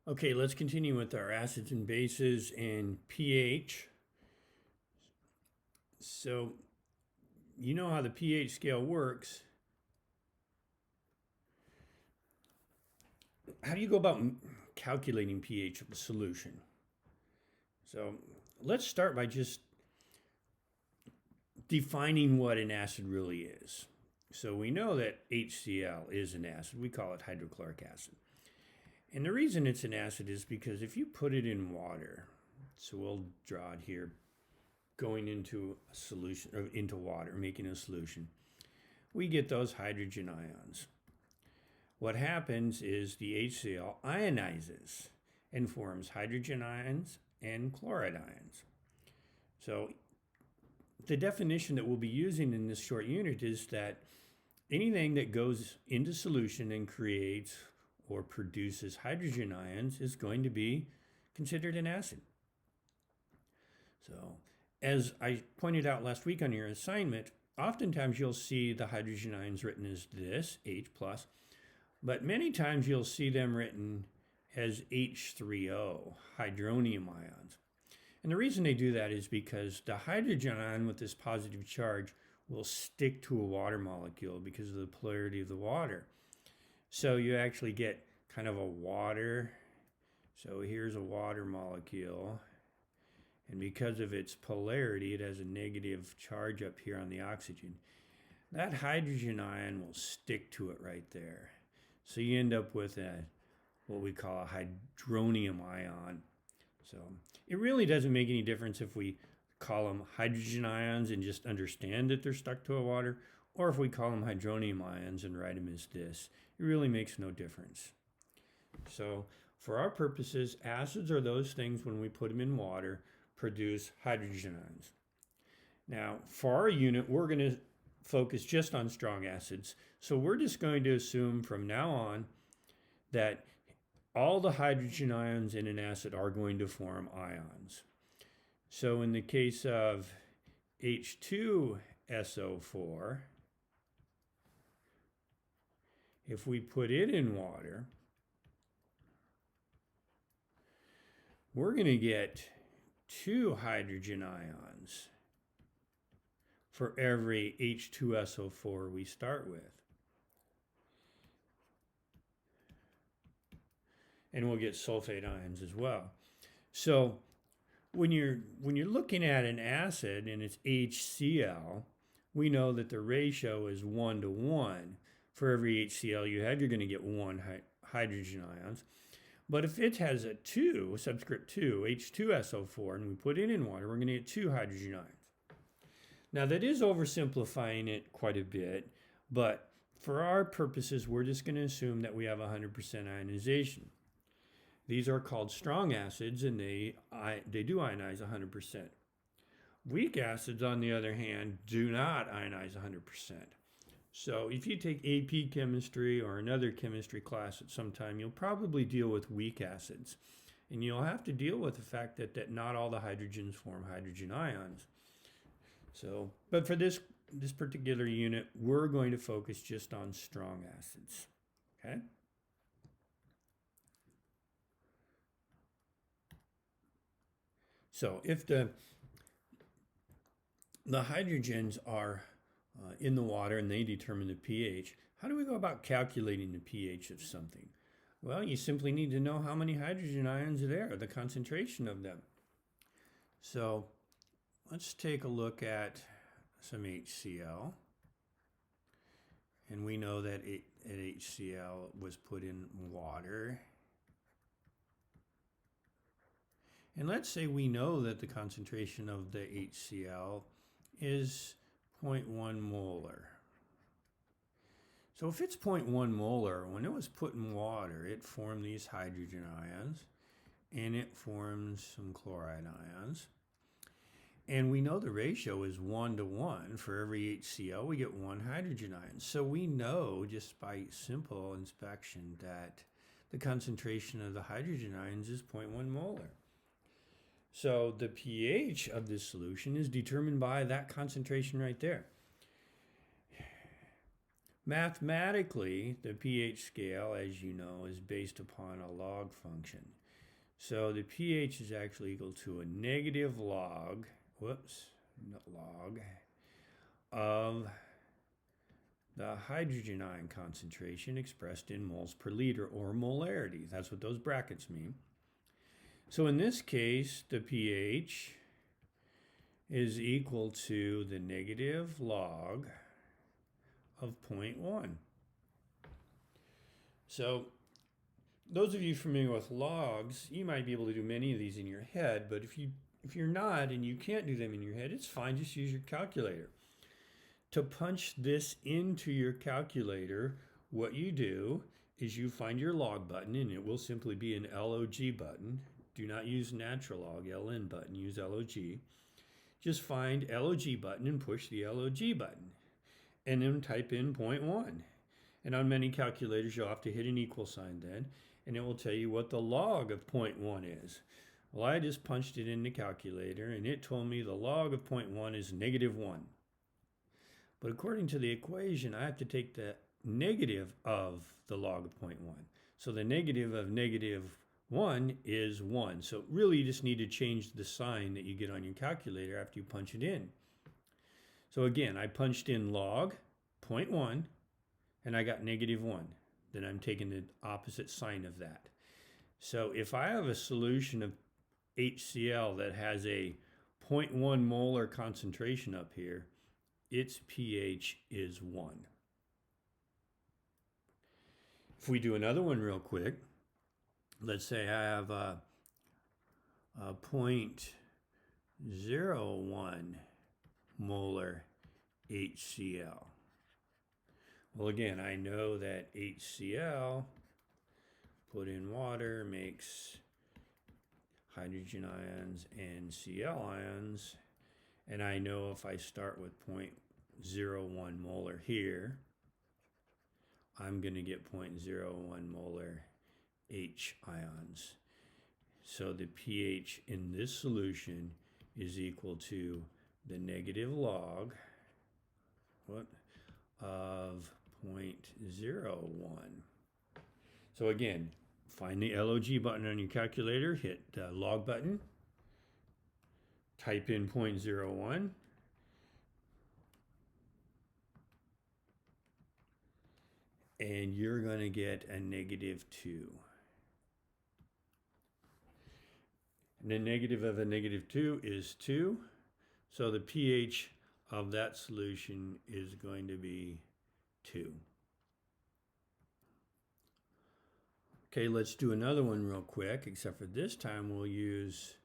Okay, let's continue with our acids and bases and pH. So, you know how the pH scale works. How do you go about calculating pH of a solution? So, let's start by just defining what an acid really is. So, we know that HCl is an acid. We call it hydrochloric acid. And the reason it's an acid is because if you put it in water, so we'll draw it here, going into a solution, or into water, making a solution, we get those hydrogen ions. What happens is the HCl ionizes and forms hydrogen ions and chloride ions. So the definition that we'll be using in this short unit is that anything that goes into solution and creates or produces hydrogen ions is going to be considered an acid. So, as I pointed out last week on your assignment, oftentimes you'll see the hydrogen ions written as this, H plus, but many times you'll see them written as H3O, hydronium ions. And the reason they do that is because the hydrogen ion with this positive charge will stick to a water molecule because of the polarity of the water. So you actually get kind of a water. So here's a water molecule. And because of its polarity, it has a negative charge up here on the oxygen. That hydrogen ion will stick to it right there. So you end up with what we call a hydronium ion. So it really doesn't make any difference if we call them hydrogen ions and just understand that they're stuck to a water, or if we call them hydronium ions and write them as this. It really makes no difference. So for our purposes, acids are those things when we put them in water produce hydrogen ions. Now, for our unit, we're going to focus just on strong acids. So we're just going to assume from now on that all the hydrogen ions in an acid are going to form ions. So in the case of H2SO4, if we put it in water, we're going to get 2 hydrogen ions for every H2SO4 we start with. And we'll get sulfate ions as well. So when you're looking at an acid and it's HCl, we know that the ratio is 1 to 1. For every HCl you have, you're going to get 1 hydrogen ions. But if it has a 2, subscript 2, H2SO4, and we put it in water, we're going to get 2 hydrogen ions. Now that is oversimplifying it quite a bit, but for our purposes, we're just going to assume that we have 100% ionization. These are called strong acids, and they do ionize 100%. Weak acids, on the other hand, do not ionize 100%. So if you take AP chemistry or another chemistry class at some time, you'll probably deal with weak acids. And you'll have to deal with the fact that not all the hydrogens form hydrogen ions. So, but for this particular unit, we're going to focus just on strong acids. Okay? So if the hydrogens are in the water and they determine the pH, how do we go about calculating the pH of something? Well, you simply need to know how many hydrogen ions are there, the concentration of them. So let's take a look at some HCl. And we know that HCl was put in water. And let's say we know that the concentration of the HCl is 0.1 molar. So if it's 0.1 molar, when it was put in water, it formed these hydrogen ions, and it forms some chloride ions. And we know the ratio is 1 to 1. For every HCl, we get 1 hydrogen ion. So we know just by simple inspection that the concentration of the hydrogen ions is 0.1 molar. So the pH of this solution is determined by that concentration right there. Mathematically, the pH scale, as you know, is based upon a log function. So the pH is actually equal to a negative log, log, of the hydrogen ion concentration expressed in moles per liter, or molarity. That's what those brackets mean. So in this case, the pH is equal to the negative log of 0.1. So those of you familiar with logs, you might be able to do many of these in your head, but if you're not and you can't do them in your head, it's fine, just use your calculator. To punch this into your calculator, what you do is you find your log button, and it will simply be an LOG button. Do not use natural log, LN button, use LOG. Just find LOG button and push the LOG button, and then type in 0.1. And on many calculators, you'll have to hit an equal sign then, and it will tell you what the log of 0.1 is. Well, I just punched it in the calculator, and it told me the log of 0.1 is -1. But according to the equation, I have to take the negative of the log of 0.1. So the negative of -1 is 1. So really you just need to change the sign that you get on your calculator after you punch it in. So again, I punched in log 0.1 and I got -1. Then I'm taking the opposite sign of that. So if I have a solution of HCl that has a 0.1 molar concentration up here, its pH is 1. If we do another one real quick, let's say I have a 0.01 molar HCl. Well, again, I know that HCl put in water makes hydrogen ions and Cl ions. And I know if I start with 0.01 molar here, I'm going to get 0.01 molar H ions. So the pH in this solution is equal to the negative log of 0.01. So again, find the LOG button on your calculator, hit the log button, type in 0.01, and you're going to get a -2. And the negative of a -2 is 2, so the pH of that solution is going to be 2. Okay, let's do another one real quick, except for this time we'll use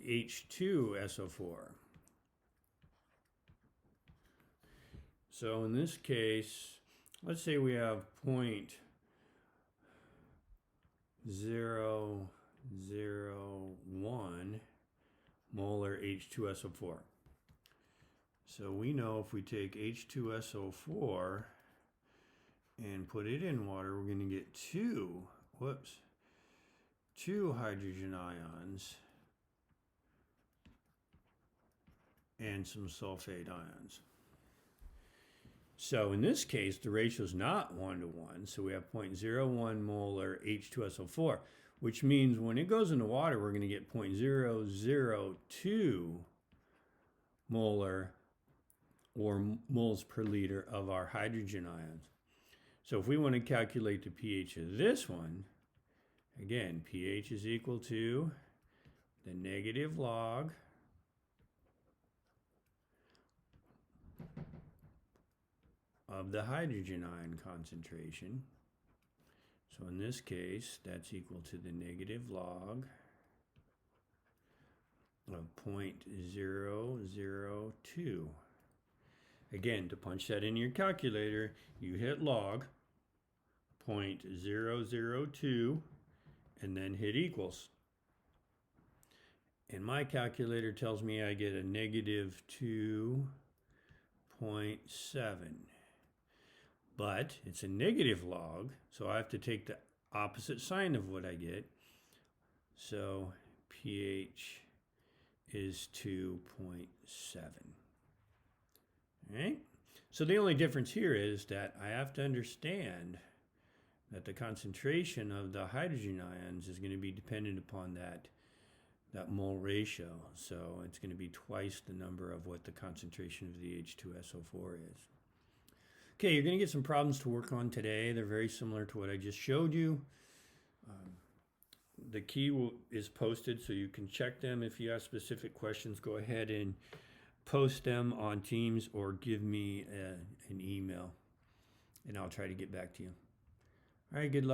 H2SO4. So in this case, let's say we have 0.001 molar H2SO4. So we know if we take H2SO4 and put it in water, we're going to get two hydrogen ions and some sulfate ions. So in this case, the ratio is not 1:1, so we have 0.01 molar H2SO4, which means when it goes into water, we're going to get 0.002 molar or moles per liter of our hydrogen ions. So if we want to calculate the pH of this one, again, pH is equal to the negative log of the hydrogen ion concentration. So in this case, that's equal to the negative log of 0.002. Again, to punch that in your calculator, you hit log 0.002 and then hit equals. And my calculator tells me I get a -2.7. But it's a negative log, so I have to take the opposite sign of what I get. So pH is 2.7. All right? So the only difference here is that I have to understand that the concentration of the hydrogen ions is going to be dependent upon that mole ratio. So it's going to be twice the number of what the concentration of the H2SO4 is. Okay, you're going to get some problems to work on today. They're very similar to what I just showed you. The key is posted so you can check them. If you have specific questions, go ahead and post them on Teams or give me an email and I'll try to get back to you. All right, good luck.